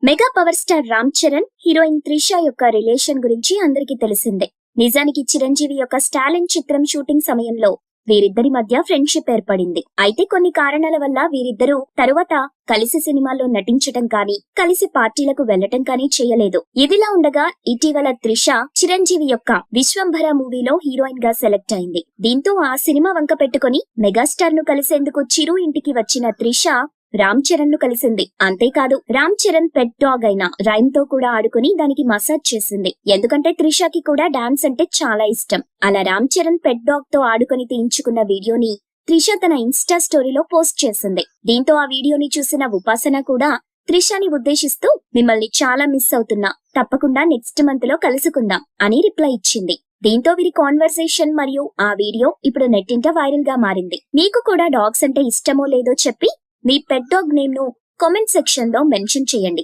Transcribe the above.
Mega power star Ram Charan heroine Trisha యొక్క relation గురించి అందరికీ తెలిసిందే. నిజానికి చిరంజీవి యొక్క స్టాలిన్ చిత్రం షూటింగ్ సమయంలో వీరిద్దరి మధ్య ఫ్రెండ్షిప్ ఏర్పడింది. అయితే కొన్ని కారణాల వల్ల వీరిద్దరూ తరువాత కలిసి సినిమాల్లో నటించటం కానీ, కలిసి పార్టీలకు వెళ్లటం కానీ చేయలేదు. ఇదిలా ఉండగా ఇటీవల త్రిష చిరంజీవి యొక్క విశ్వంభర మూవీలో హీరోయిన్ గా సెలెక్ట్ అయింది. దీంతో ఆ సినిమా వంక పెట్టుకుని మెగాస్టార్ ను కలిసేందుకు చిరు ఇంటికి వచ్చిన త్రిష రామ్ చరణ్ ను కలిసింది. అంతేకాదు రామ్ చరణ్ పెట్ డాగ్ అయిన రైమ్ తో కూడా ఆడుకుని దానికి మసాజ్ చేసింది. ఎందుకంటే త్రిషకి కూడా డాన్స్ అంటే చాలా ఇష్టం. అలా రామ్ చరణ్ పెట్ డాగ్ తో ఆడుకుని తీయించుకున్న వీడియోని త్రిష తన ఇన్స్టా స్టోరీలో పోస్ట్ చేసింది. దీంతో ఆ వీడియోని చూసిన ఉపాసన కూడా త్రిషని ఉద్దేశిస్తూ మిమ్మల్ని చాలా మిస్ అవుతున్నా, తప్పకుండా నెక్స్ట్ మంత్ లో కలుసుకుందాం అని రిప్లై ఇచ్చింది. దీంతో వీరి కాన్వర్సేషన్ మరియు ఆ వీడియో ఇప్పుడు నెట్టింట వైరల్ గా మారింది. మీకు కూడా డాగ్స్ అంటే ఇష్టమో లేదో చెప్పి మీ పెట్ డాగ్ నేమ్ ను కామెంట్ సెక్షన్ లో మెన్షన్ చేయండి.